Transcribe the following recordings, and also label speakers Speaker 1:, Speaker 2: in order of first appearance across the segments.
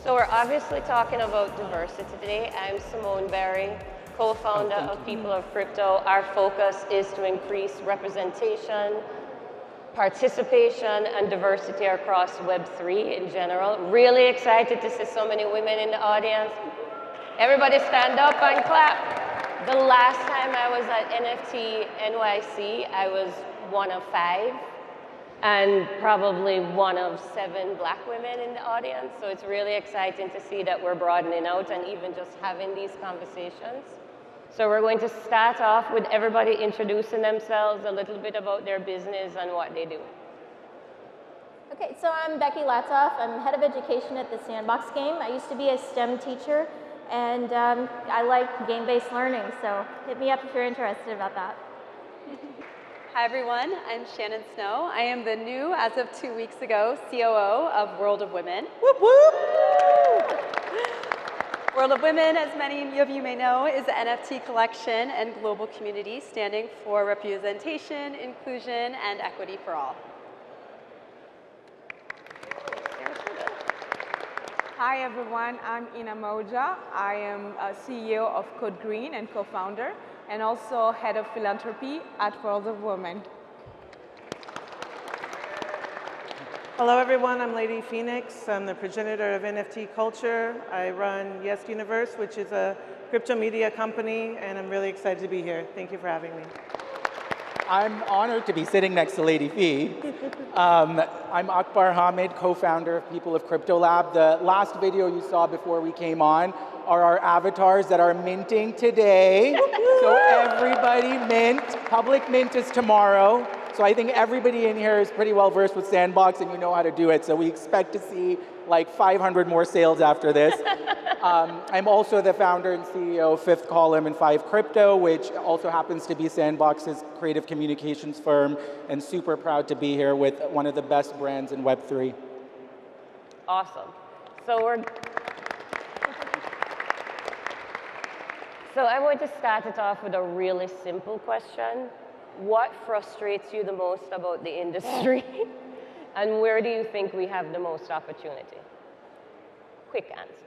Speaker 1: So we're obviously talking about diversity today. I'm Simone Berry, co-founder of People of Crypto. Our focus is to increase representation, participation, and diversity across Web3 in general. Really excited to see so many women in the audience. Everybody stand up and clap. The last time I was at NFT NYC, I was one of 5. And probably one of 7 black women in the audience. So it's really exciting to see that we're broadening out and even just having these conversations. So we're going to start off with everybody introducing themselves, a little bit about their business and what they do.
Speaker 2: Okay, so I'm Becky Latzoff. I'm head of education at the Sandbox game. I used to be a STEM teacher, and I like game-based learning, so hit me up if you're interested about that.
Speaker 3: Hi everyone, I'm Shannon Snow. I am the new, as of 2 weeks ago, COO of World of Women. Whoop whoop! World of Women, as many of you may know, is an NFT collection and global community standing for representation, inclusion, and equity for all.
Speaker 4: Hi everyone, I'm Ina Moja. I am CEO of Greene and co-founder, and also head of philanthropy at World of Women.
Speaker 5: Hello everyone, I'm Lady Phoenix. I'm the progenitor of NFT culture. I run Yes Universe, which is a crypto media company, and I'm really excited to be here. Thank you for having me.
Speaker 6: I'm honored to be sitting next to Lady Fee. I'm Akbar Hamid, co-founder of People of Crypto Lab. The last video you saw before we came on are our avatars that are minting today. So everybody mint. Public mint is tomorrow. So I think everybody in here is pretty well versed with Sandbox and you know how to do it. So we expect to see like 500 more sales after this. I'm also the founder and CEO of Fifth Column and 5 Crypto, which also happens to be Sandbox's creative communications firm, and super proud to be here with one of the best brands in Web3.
Speaker 1: Awesome. So I want to start it off with a really simple question. What frustrates you the most about the industry? And where do you think we have the most opportunity? Quick answers.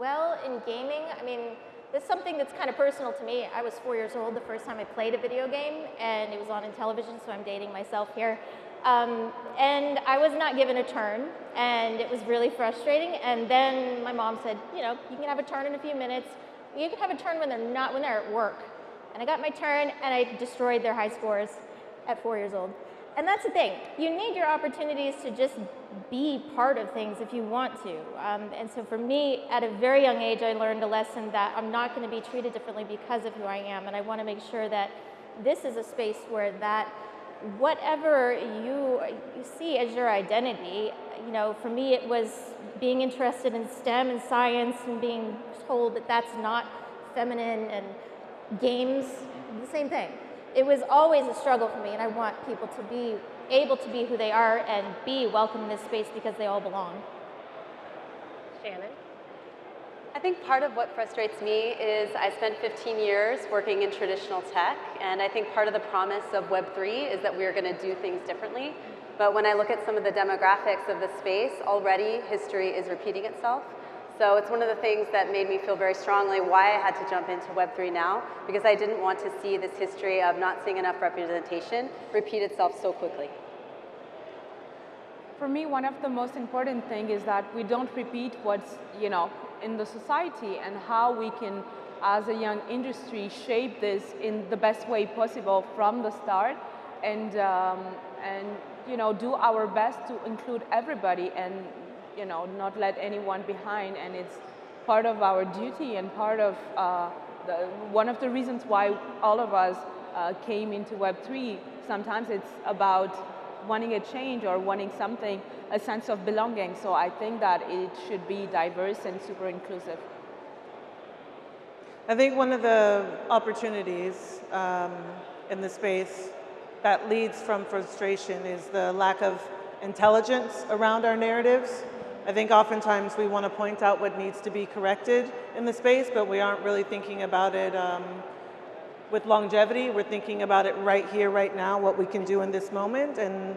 Speaker 2: Well, in gaming, I mean, this is something that's kind of personal to me. I was 4 years old the first time I played a video game, and it was on in television, so I'm dating myself here. And I was not given a turn, and it was really frustrating. And then my mom said, you know, you can have a turn in a few minutes. You can have a turn when they're at work. And I got my turn, and I destroyed their high scores at 4 years old. And that's the thing. You need your opportunities to just be part of things if you want to. And so for me, at a very young age, I learned a lesson that I'm not going to be treated differently because of who I am. And I want to make sure that this is a space where that whatever you see as your identity, you know, for me it was being interested in STEM and science and being told that that's not feminine, and games, the same thing. It was always a struggle for me, and I want people to be able to be who they are and be welcome in this space because they all belong.
Speaker 1: Shannon?
Speaker 3: I think part of what frustrates me is I spent 15 years working in traditional tech, and I think part of the promise of Web3 is that we're going to do things differently. But when I look at some of the demographics of the space, already history is repeating itself. So it's one of the things that made me feel very strongly why I had to jump into Web3 now, because I didn't want to see this history of not seeing enough representation repeat itself so quickly.
Speaker 4: For me, one of the most important things is that we don't repeat what's, you know, in the society, and how we can, as a young industry, shape this in the best way possible from the start, and you know, do our best to include everybody and, you know, not let anyone behind. And it's part of our duty and part of one of the reasons why all of us came into Web3. Sometimes it's about wanting a change or wanting something, a sense of belonging. So I think that it should be diverse and super inclusive.
Speaker 5: I think one of the opportunities in the space that leads from frustration is the lack of intelligence around our narratives. I think oftentimes we want to point out what needs to be corrected in the space, but we aren't really thinking about it with longevity. We're thinking about it right here, right now, what we can do in this moment. And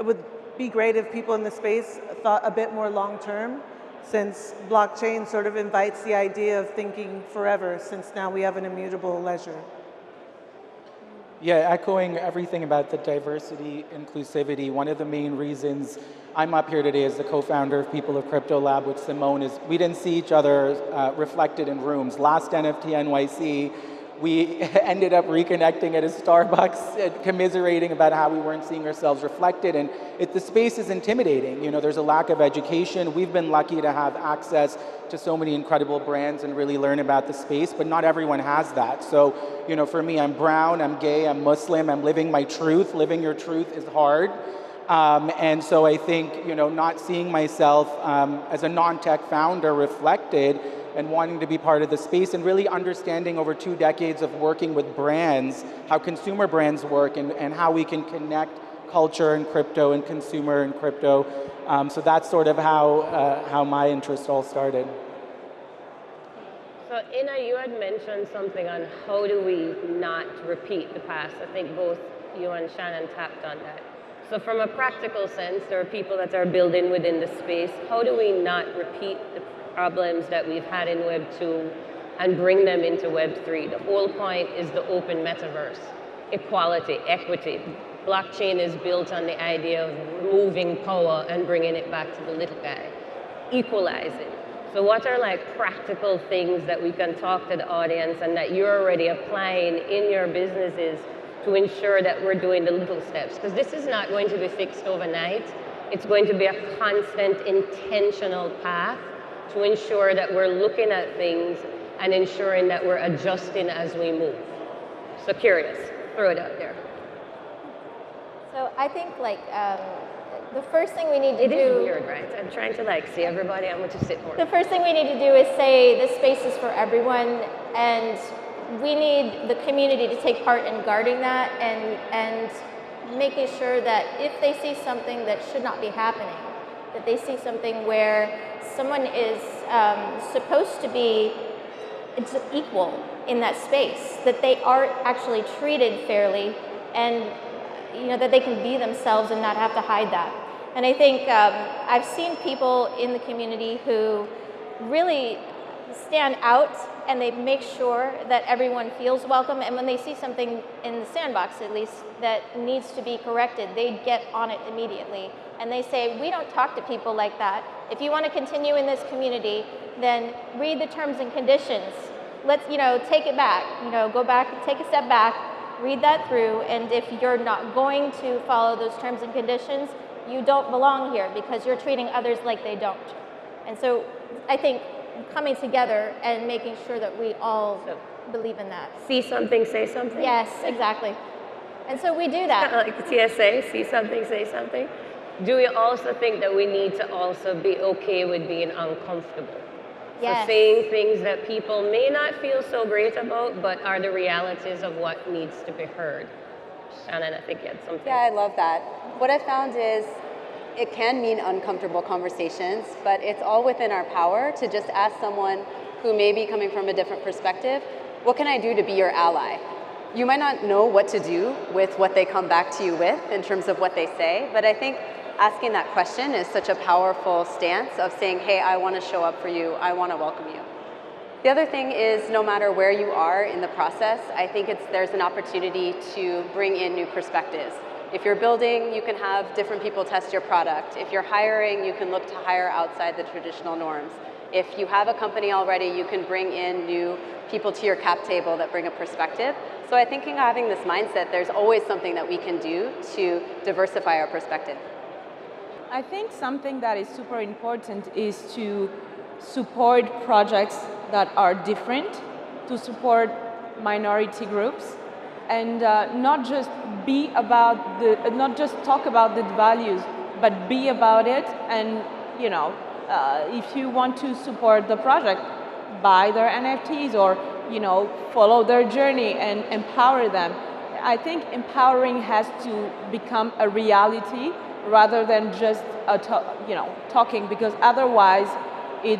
Speaker 5: with be great if people in the space thought a bit more long-term, since blockchain sort of invites the idea of thinking forever, since now we have an immutable ledger.
Speaker 6: Yeah, echoing everything about the diversity, inclusivity, one of the main reasons I'm up here today as the co-founder of People of Crypto Lab with Simone is we didn't see each other reflected in rooms. Last NFT NYC, we ended up reconnecting at a Starbucks, commiserating about how we weren't seeing ourselves reflected, and the space is intimidating. You know, there's a lack of education. We've been lucky to have access to so many incredible brands and really learn about the space, but not everyone has that. So, you know, for me, I'm brown, I'm gay, I'm Muslim, I'm living my truth. Living your truth is hard. And so I think, you know, not seeing myself as a non-tech founder reflected and wanting to be part of the space and really understanding over 2 decades of working with brands, how consumer brands work and how we can connect culture and crypto and consumer and crypto. So that's sort of how my interest all started.
Speaker 1: So Ina, you had mentioned something on how do we not repeat the past. I think both you and Shannon tapped on that. So from a practical sense, there are people that are building within the space. How do we not repeat the problems that we've had in Web 2 and bring them into Web 3? The whole point is the open metaverse. Equality, equity. Blockchain is built on the idea of removing power and bringing it back to the little guy. Equalizing. So what are like practical things that we can talk to the audience and that you're already applying in your businesses to ensure that we're doing the little steps? Because this is not going to be fixed overnight. It's going to be a constant, intentional path to ensure that we're looking at things and ensuring that we're adjusting as we move. So curious, throw it out there.
Speaker 2: So I think like the first thing we need to do...
Speaker 1: It is weird, right? I'm trying to like see everybody. I want to sit more.
Speaker 2: The first thing we need to do is say this space is for everyone, and we need the community to take part in guarding that and making sure that if they see something that should not be happening, that they see something where someone is supposed to be equal in that space, that they are actually treated fairly, and you know that they can be themselves and not have to hide that. And I think I've seen people in the community who really stand out and they make sure that everyone feels welcome, and when they see something in the sandbox at least that needs to be corrected, they get on it immediately. And they say, we don't talk to people like that. If you want to continue in this community, then read the terms and conditions. Let's, you know, take it back, you know, go back, take a step back, read that through, and if you're not going to follow those terms and conditions, you don't belong here because you're treating others like they don't. And so I think coming together and making sure that we all believe in that.
Speaker 1: See something, say something?
Speaker 2: Yes, exactly. And so we do that.
Speaker 1: Like the TSA, see something, say something. Do we also think that we need to also be okay with being uncomfortable?
Speaker 2: Yes.
Speaker 1: So saying things that people may not feel so great about, but are the realities of what needs to be heard. Shannon, I think you had something.
Speaker 3: Yeah, I love that. What I found is it can mean uncomfortable conversations, but it's all within our power to just ask someone who may be coming from a different perspective, what can I do to be your ally? You might not know what to do with what they come back to you with in terms of what they say, but I think asking that question is such a powerful stance of saying, hey, I want to show up for you, I want to welcome you. The other thing is no matter where you are in the process, I think there's an opportunity to bring in new perspectives. If you're building, you can have different people test your product. If you're hiring, you can look to hire outside the traditional norms. If you have a company already, you can bring in new people to your cap table that bring a perspective. So I think in having this mindset, there's always something that we can do to diversify our perspective.
Speaker 4: I think something that is super important is to support projects that are different, to support minority groups, and not just talk about the values, but be about it. And you know, if you want to support the project, buy their NFTs or follow their journey and empower them. I think empowering has to become a reality rather than just talking, because otherwise it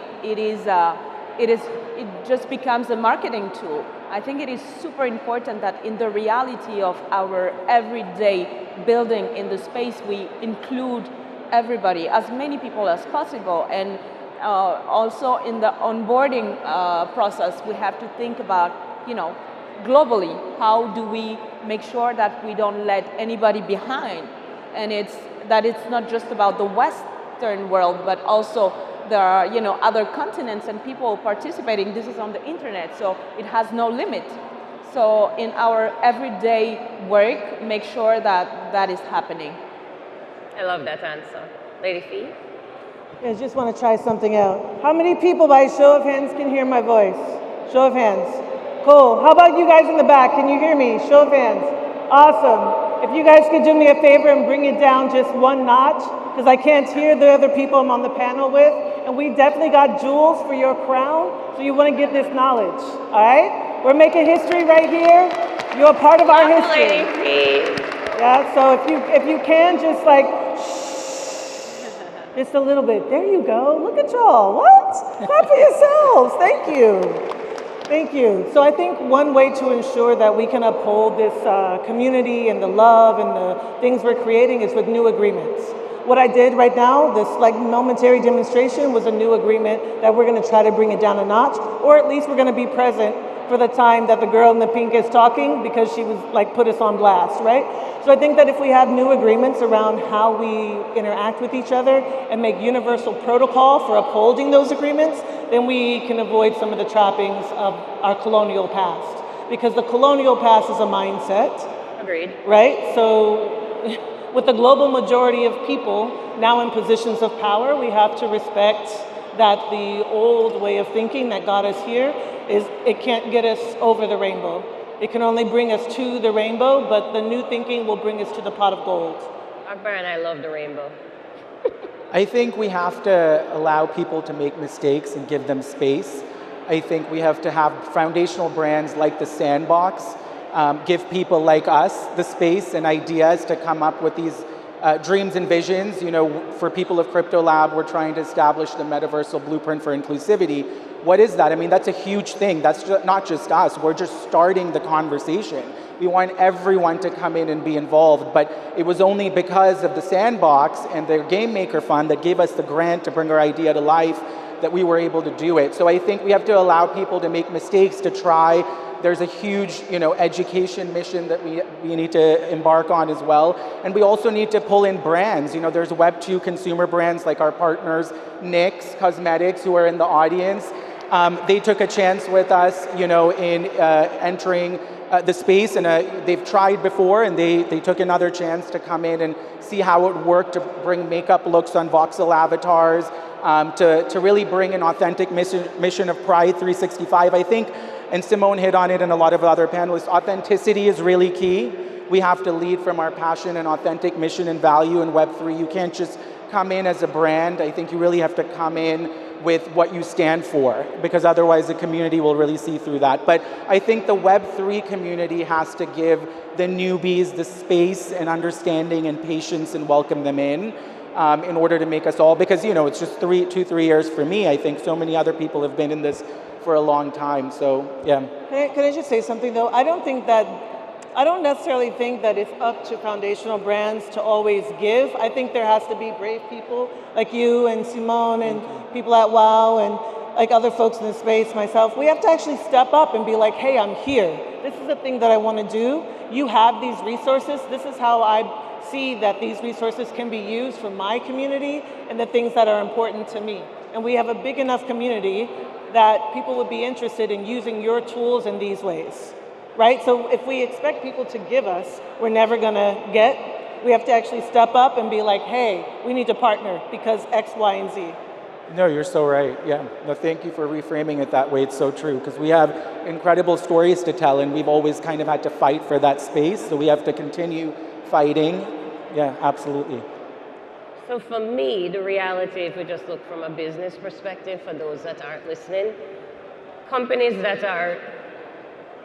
Speaker 4: just becomes a marketing tool. I think it is super important that in the reality of our everyday building in the space, we include everybody, as many people as possible. And also in the onboarding process, we have to think about, globally, how do we make sure that we don't let anybody behind? And it's not just about the Western world, but also there are, other continents and people participating. This is on the internet, so it has no limit. So in our everyday work, make sure that is happening.
Speaker 1: I love that answer. Lady Fee?
Speaker 5: I just want to try something out. How many people, by show of hands, can hear my voice? Show of hands. Cool. How about you guys in the back? Can you hear me? Show of hands. Awesome. If you guys could do me a favor and bring it down just one notch, because I can't hear the other people I'm on the panel with, and we definitely got jewels for your crown, so you want to get this knowledge, all right? We're making history right here. You're a part of our history.
Speaker 1: Lady Fee.
Speaker 5: Yeah, so if you can, just like, just a little bit. There you go. Look at y'all. What? Clap for yourselves. Thank you. Thank you. So I think one way to ensure that we can uphold this community and the love and the things we're creating is with new agreements. What I did right now, this momentary demonstration, was a new agreement that we're going to try to bring it down a notch, or at least we're going to be present for the time that the girl in the pink is talking, because she was put us on blast, right? So I think that if we have new agreements around how we interact with each other and make universal protocol for upholding those agreements, then we can avoid some of the trappings of our colonial past. Because the colonial past is a mindset.
Speaker 1: Agreed.
Speaker 5: Right? So with the global majority of people now in positions of power, we have to respect that the old way of thinking that got us here it can't get us over the rainbow. It can only bring us to the rainbow, but the new thinking will bring us to the pot of gold.
Speaker 1: Akbar and I love the rainbow.
Speaker 6: I think we have to allow people to make mistakes and give them space. I think we have to have foundational brands like the Sandbox give people like us the space and ideas to come up with these dreams and visions. For people of Crypto Lab, we're trying to establish the Metaversal blueprint for inclusivity. What is that? I mean, that's a huge thing. That's not just us. We're just starting the conversation. We want everyone to come in and be involved, but it was only because of the Sandbox and the Game Maker Fund that gave us the grant to bring our idea to life that we were able to do it. So I think we have to allow people to make mistakes, to try. There's a huge, education mission that we need to embark on as well. And we also need to pull in brands. There's Web2 consumer brands like our partners, NYX Cosmetics, who are in the audience. They took a chance with us, in entering the space, and they've tried before, and they took another chance to come in and see how it worked to bring makeup looks on voxel avatars, to really bring an authentic mission of Pride 365. I think, and Simone hit on it and a lot of other panelists, authenticity is really key. We have to lead from our passion and authentic mission and value in Web3. You can't just come in as a brand. I think you really have to come in with what you stand for, because otherwise the community will really see through that. But I think the Web3 community has to give the newbies the space and understanding and patience and welcome them in order to make us all, because it's just 3 years for me. I think so many other people have been in this for a long time, so yeah.
Speaker 5: Can I just say something though? I don't necessarily think that it's up to foundational brands to always give. I think there has to be brave people like you and Simone and people at WOW and like other folks in the space, myself. We have to actually step up and be like, hey, I'm here. This is the thing that I want to do. You have these resources. This is how I see that these resources can be used for my community and the things that are important to me. And we have a big enough community that people would be interested in using your tools in these ways. Right? So if we expect people to give us, we're never going to get. We have to actually step up and be like, hey, we need to partner because X, Y, and Z.
Speaker 6: No, you're so right. Yeah. No, thank you for reframing it that way. It's so true, because we have incredible stories to tell, and we've always kind of had to fight for that space. So we have to continue fighting. Yeah, absolutely.
Speaker 1: So for me, the reality, if we just look from a business perspective, for those that aren't listening, companies that are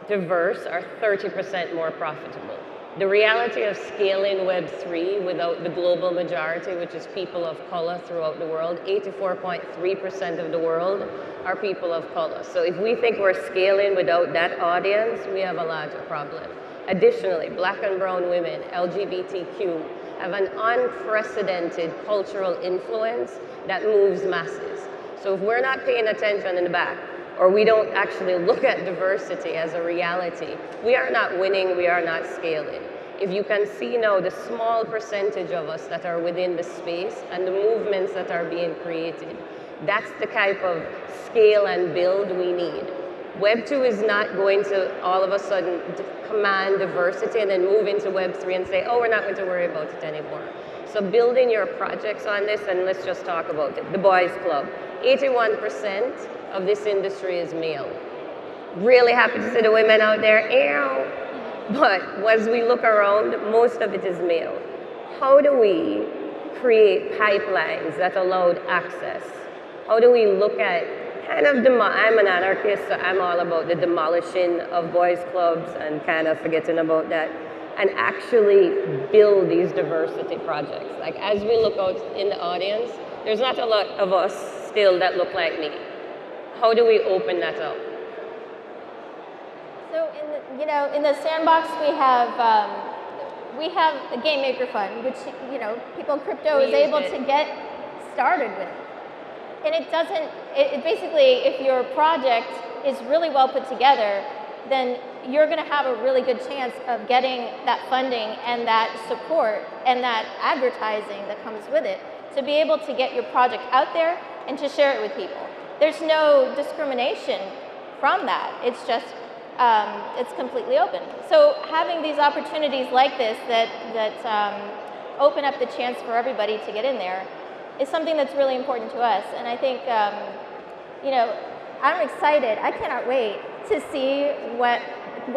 Speaker 1: diverse are 30% more profitable. The reality of scaling Web3 without the global majority, which is people of color throughout the world, 84.3% of the world are people of color. So if we think we're scaling without that audience, we have a larger problem. Additionally, Black and brown women, LGBTQ, have an unprecedented cultural influence that moves masses. So if we're not paying attention in the back, or we don't actually look at diversity as a reality, we are not winning, we are not scaling. If you can see now the small percentage of us that are within the space and the movements that are being created, that's the type of scale and build we need. Web 2 is not going to all of a sudden command diversity and then move into Web 3 and say, oh, we're not going to worry about it anymore. So building your projects on this, and let's just talk about it. The Boys Club, 81% of this industry is male. Really happy to see the women out there, ew. But as we look around, most of it is male. How do we create pipelines that allowed access? How do we look at kind of, I'm an anarchist, so I'm all about the demolishing of boys clubs and kind of forgetting about that, and actually build these diversity projects. Like as we look out in the audience, there's not a lot of us still that look like me. How do we open that up?
Speaker 2: So in the Sandbox we have a Game Maker Fund, which people in crypto is able to get started with. And it basically, if your project is really well put together, then you're going to have a really good chance of getting that funding and that support and that advertising that comes with it to be able to get your project out there and to share it with people. There's no discrimination from that. It's just, it's completely open. So having these opportunities like this that open up the chance for everybody to get in there is something that's really important to us. And I think, I'm excited. I cannot wait to see what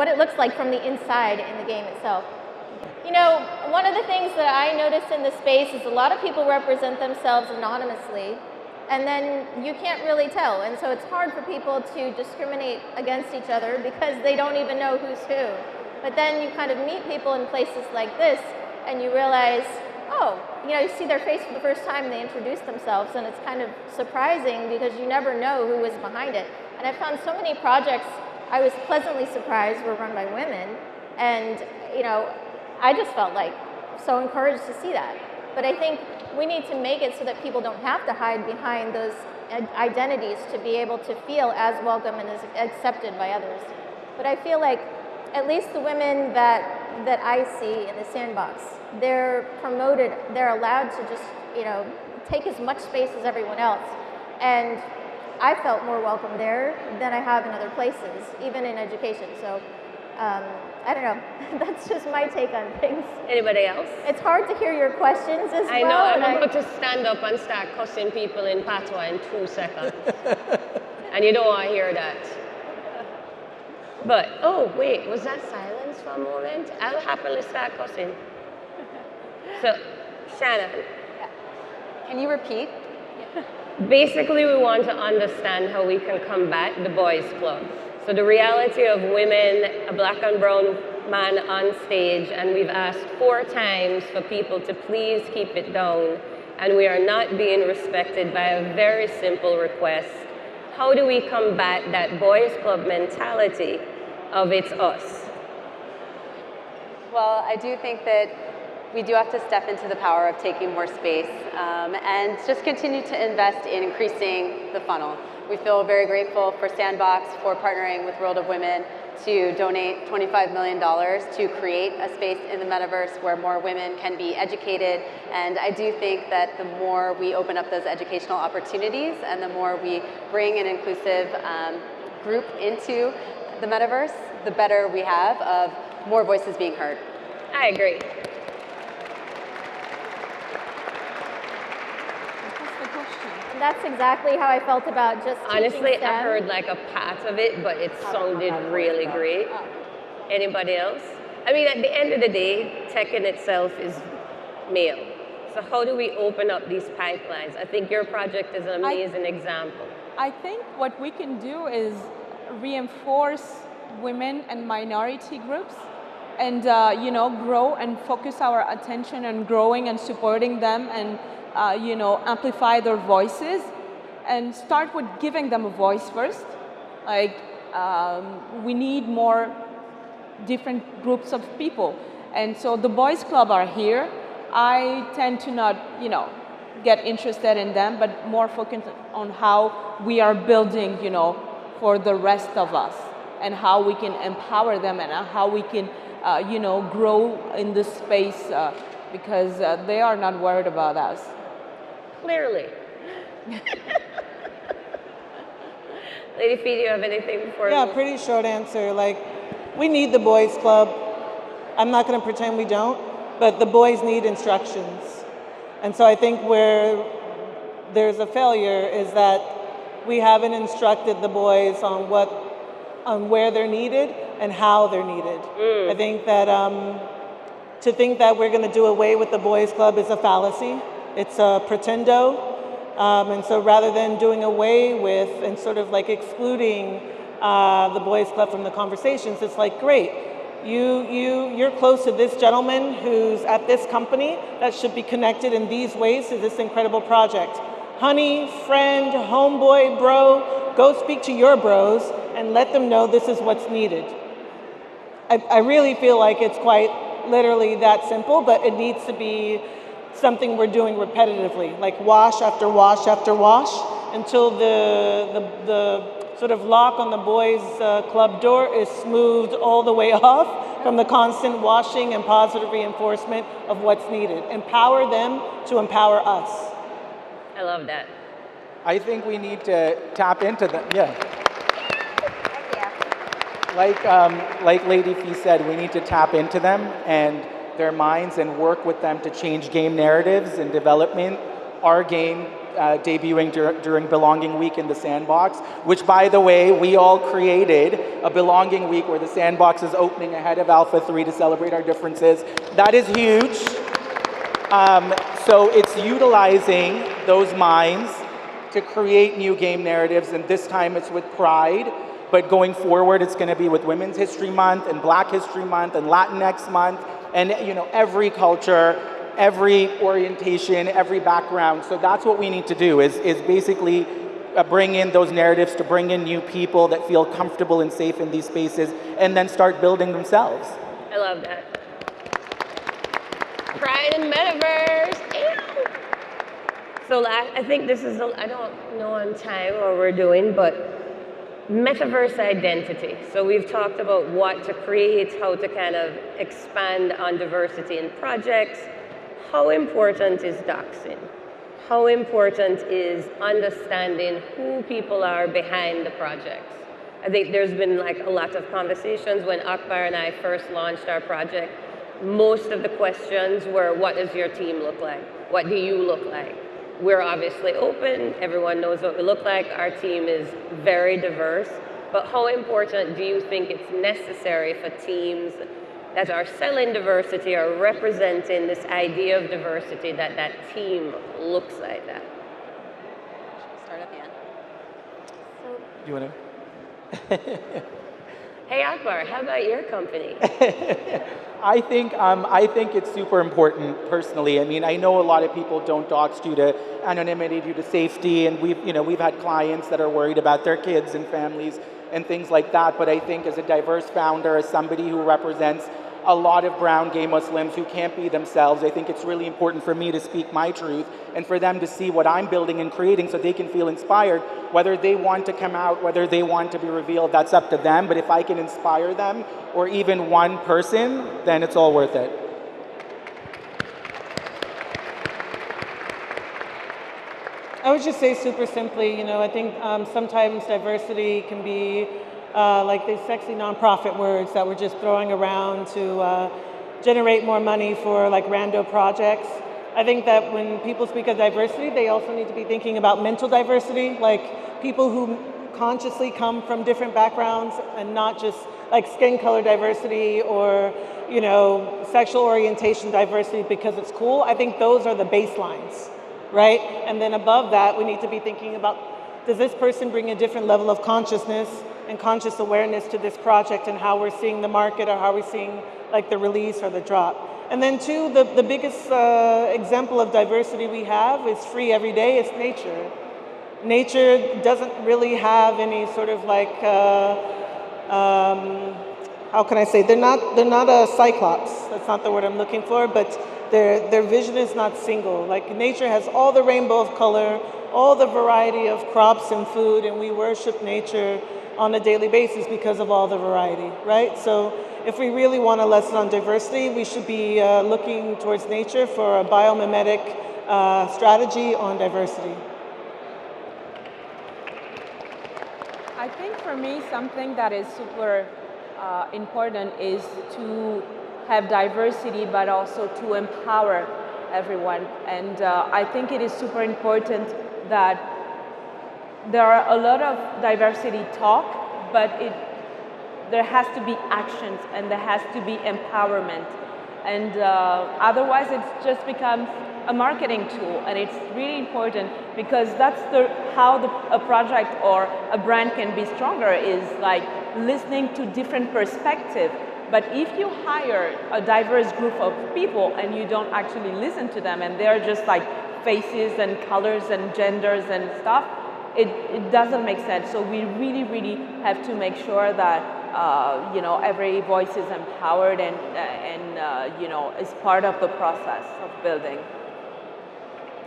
Speaker 2: it looks like from the inside in the game itself. One of the things that I notice in the space is a lot of people represent themselves anonymously, and then you can't really tell. And so it's hard for people to discriminate against each other because they don't even know who's who. But then you kind of meet people in places like this, and you realize, oh, you see their face for the first time, they introduce themselves, and it's kind of surprising because you never know who is behind it. And I found so many projects I was pleasantly surprised were run by women, and I just felt like so encouraged to see that. But I think we need to make it so that people don't have to hide behind those identities to be able to feel as welcome and as accepted by others. But I feel like at least the women that I see in the Sandbox, they're promoted, they're allowed to just, take as much space as everyone else. And I felt more welcome there than I have in other places, even in education. So, I don't know. That's just my take on things.
Speaker 1: Anybody else?
Speaker 2: It's hard to hear your questions as well.
Speaker 1: I know, I'm about to stand up and start cussing people in patois in 2 seconds. And you don't want to hear that. But, oh, wait, was that silence for a moment? I'll happily start cussing. So, Shannon.
Speaker 3: Yeah. Can you repeat?
Speaker 1: Basically, we want to understand how we can combat the boys club. So the reality of women, a black and brown man on stage, and we've asked 4 times for people to please keep it down, and we are not being respected by a very simple request. How do we combat that boys club mentality of it's us?
Speaker 3: Well, I do think that we do have to step into the power of taking more space and just continue to invest in increasing the funnel. We feel very grateful for Sandbox for partnering with World of Women to donate $25 million to create a space in the metaverse where more women can be educated. And I do think that the more we open up those educational opportunities and the more we bring an inclusive group into the metaverse, the better we have of more voices being heard.
Speaker 1: I agree.
Speaker 2: That's exactly how I felt about just
Speaker 1: honestly,
Speaker 2: STEM.
Speaker 1: I heard like a part of it, but it sounded really great. Anybody else? I mean, at the end of the day, tech in itself is male. So how do we open up these pipelines? I think your project is an amazing example.
Speaker 4: I think what we can do is reinforce women and minority groups and grow and focus our attention on growing and supporting them and amplify their voices and start with giving them a voice first. Like, we need more different groups of people. And so the Boys Club are here. I tend to not, get interested in them, but more focused on how we are building, for the rest of us, and how we can empower them, and how we can, grow in this space, because they are not worried about us.
Speaker 1: Clearly. Lady Fee, do you have anything before?
Speaker 5: Yeah, pretty short answer. Like, we need the boys club. I'm not going to pretend we don't, but the boys need instructions. And so I think where there's a failure is that we haven't instructed the boys on where they're needed and how they're needed. I think that to think that we're going to do away with the boys club is a fallacy. It's a pretendo. And so rather than doing away with and sort of like excluding the boys club from the conversations, it's like, great, you're close to this gentleman who's at this company that should be connected in these ways to this incredible project. Honey, friend, homeboy, bro, go speak to your bros and let them know this is what's needed. I really feel like it's quite literally that simple, but it needs to be something we're doing repetitively, like wash after wash after wash, until the sort of lock on the boys' club door is smoothed all the way off from the constant washing and positive reinforcement of what's needed. Empower them to empower us.
Speaker 1: I love that.
Speaker 6: I think we need to tap into them. Yeah. Like Lady Fee said, we need to tap into them and their minds and work with them to change game narratives and development. Our game debuting during Belonging Week in the Sandbox, which, by the way, we all created a Belonging Week where the Sandbox is opening ahead of Alpha 3 to celebrate our differences. That is huge. So it's utilizing those minds to create new game narratives, and this time it's with pride, but going forward it's going to be with Women's History Month and Black History Month and Latinx Month, and every culture, every orientation, every background. So that's what we need to do, is basically bring in those narratives, to bring in new people that feel comfortable and safe in these spaces, and then start building themselves.
Speaker 1: I love that. Pride in Metaverse. Ew. So I think this is, I don't know on time what we're doing, but Metaverse Identity. So we've talked about what to create, how to kind of expand on diversity in projects. How important is doxing? How important is understanding who people are behind the projects? I think there's been like a lot of conversations. When Akbar and I first launched our project, most of the questions were, what does your team look like? What do you look like? We're obviously open, everyone knows what we look like, our team is very diverse, but how important do you think it's necessary for teams that are selling diversity or representing this idea of diversity, that that team looks like that?
Speaker 3: Start at the end.
Speaker 6: You want to?
Speaker 1: Hey Akbar, how about your company?
Speaker 6: I think it's super important personally. I mean, I know a lot of people don't dox due to anonymity, due to safety, and we've had clients that are worried about their kids and families and things like that. But I think as a diverse founder, as somebody who represents a lot of brown gay Muslims who can't be themselves, I think it's really important for me to speak my truth and for them to see what I'm building and creating so they can feel inspired. Whether they want to come out, whether they want to be revealed, that's up to them. But if I can inspire them, or even one person, then it's all worth it.
Speaker 5: I would just say super simply, I think sometimes diversity can be like these sexy nonprofit words that we're just throwing around to generate more money for like rando projects. I think that when people speak of diversity, they also need to be thinking about mental diversity, like people who consciously come from different backgrounds and not just like skin color diversity or, sexual orientation diversity because it's cool. I think those are the baselines, right? And then above that, we need to be thinking about, does this person bring a different level of consciousness and conscious awareness to this project and how we're seeing the market or how we're seeing like the release or the drop. And then two, the biggest example of diversity we have is free every day, it's nature. Nature doesn't really have any sort of like, how can I say, they're not a cyclops, that's not the word I'm looking for, but their vision is not single. Like nature has all the rainbow of color, all the variety of crops and food, and we worship nature on a daily basis because of all the variety, right? So if we really want a lesson on diversity, we should be looking towards nature for a biomimetic strategy on diversity.
Speaker 4: I think for me, something that is super important is to have diversity, but also to empower everyone. And I think it is super important that there are a lot of diversity talk, but there has to be actions and there has to be empowerment. And otherwise it just becomes a marketing tool, and it's really important because that's how a project or a brand can be stronger, is like listening to different perspectives. But if you hire a diverse group of people and you don't actually listen to them and they're just like faces and colors and genders and stuff, it doesn't make sense. So we really, really have to make sure that you know, every voice is empowered and you know, is part of the process of building.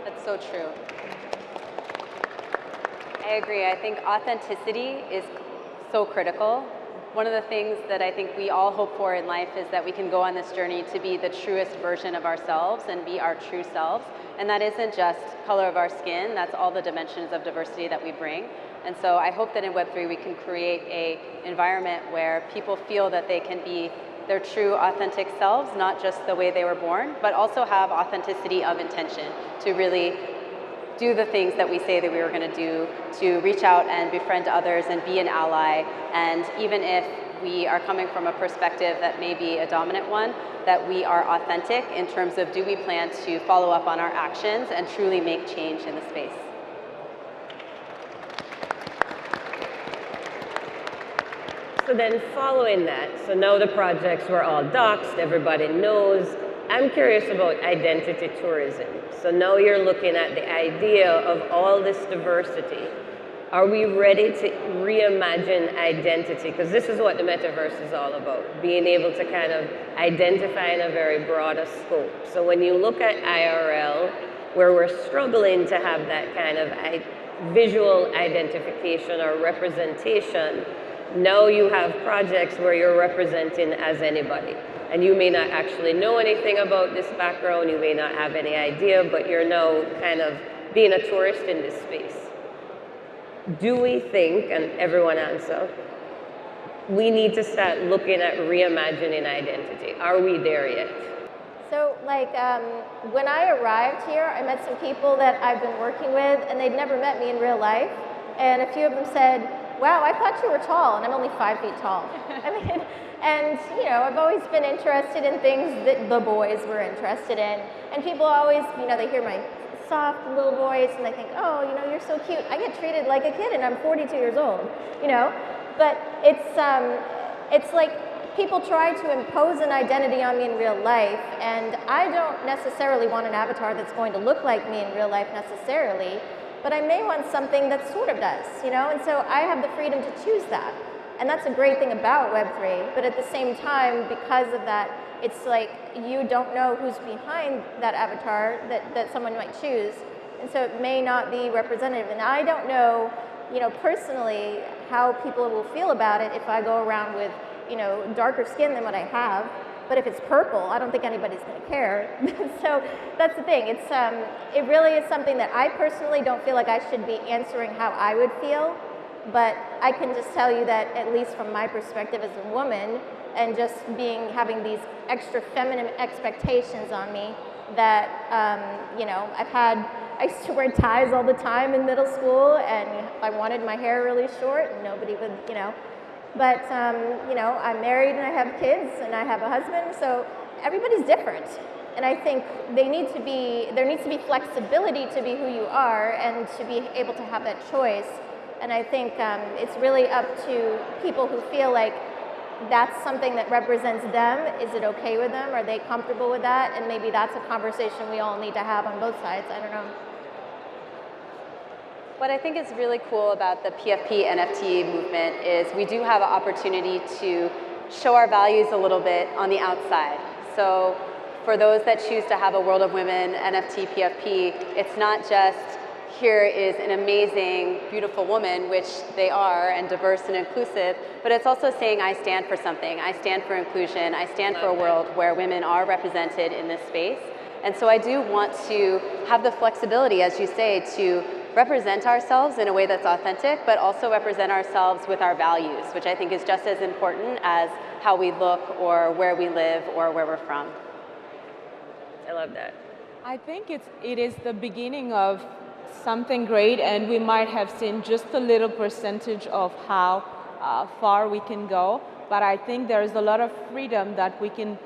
Speaker 3: That's so true. I agree. I think authenticity is so critical. One of the things that I think we all hope for in life is that we can go on this journey to be the truest version of ourselves and be our true selves. And that isn't just color of our skin, that's all the dimensions of diversity that we bring. And so I hope that in Web3 we can create an environment where people feel that they can be their true authentic selves, not just the way they were born, but also have authenticity of intention to really do the things that we say that we were going to do, to reach out and befriend others and be an ally. And even if we are coming from a perspective that may be a dominant one, that we are authentic in terms of, do we plan to follow up on our actions and truly make change in the space.
Speaker 1: So then following that, so now the projects were all doxed, everybody knows. I'm curious about identity tourism. So now you're looking at the idea of all this diversity. Are we ready to reimagine identity? Because this is what the metaverse is all about, being able to kind of identify in a very broader scope. So when you look at IRL, where we're struggling to have that kind of visual identification or representation, now you have projects where you're representing as anybody. And you may not actually know anything about this background, you may not have any idea, but you're now kind of being a tourist in this space. Do we think, and everyone answer, we need to start looking at reimagining identity? Are we there yet?
Speaker 2: So like when I arrived here, I met some people that I've been working with and they'd never met me in real life. And a few of them said, wow, I thought you were tall, and I'm only 5 feet tall. I mean, and you know, I've always been interested in things that the boys were interested in. And people always, you know, they hear my soft little voice and they think, oh, you know, you're so cute. I get treated like a kid and I'm 42 years old, you know? But it's like people try to impose an identity on me in real life, and I don't necessarily want an avatar that's going to look like me in real life necessarily, but I may want something that sort of does, you know? And so I have the freedom to choose that. And that's a great thing about Web3, but at the same time, because of that, it's like you don't know who's behind that avatar that someone might choose, and so it may not be representative. And I don't know, you know, personally, how people will feel about it if I go around with, you know, darker skin than what I have. But if it's purple, I don't think anybody's going to care. So that's the thing. It's it really is something that I personally don't feel like I should be answering how I would feel. But I can just tell you that, at least from my perspective as a woman, and just having these extra feminine expectations on me, that you know, I used to wear ties all the time in middle school, and I wanted my hair really short, and nobody would, you know. But you know, I'm married and I have kids and I have a husband, so everybody's different. And I think there needs to be flexibility to be who you are and to be able to have that choice. And I think it's really up to people who feel like that's something that represents them. Is it okay with them? Are they comfortable with that? And maybe that's a conversation we all need to have on both sides. I don't know.
Speaker 3: What I think is really cool about the PFP NFT movement is we do have an opportunity to show our values a little bit on the outside. So for those that choose to have a World of Women NFT PFP, it's not just here is an amazing, beautiful woman, which they are, and diverse and inclusive, but it's also saying I stand for something. I stand for inclusion. I stand for a world where women are represented in this space. And so I do want to have the flexibility, as you say, to represent ourselves in a way that's authentic, but also represent ourselves with our values, which I think is just as important as how we look or where we live or where we're from.
Speaker 1: I love that.
Speaker 4: I think it is the beginning of something great, and we might have seen just a little percentage of how far we can go, but I think there is a lot of freedom that we can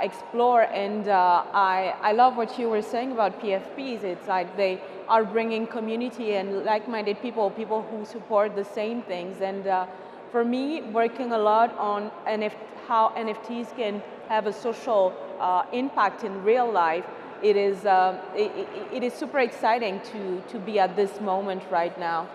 Speaker 4: explore, and I love what you were saying about PFPs. It's like they are bringing community and like-minded people who support the same things, and for me, working a lot on how NFTs can have a social impact in real life, it is super exciting to be at this moment right now.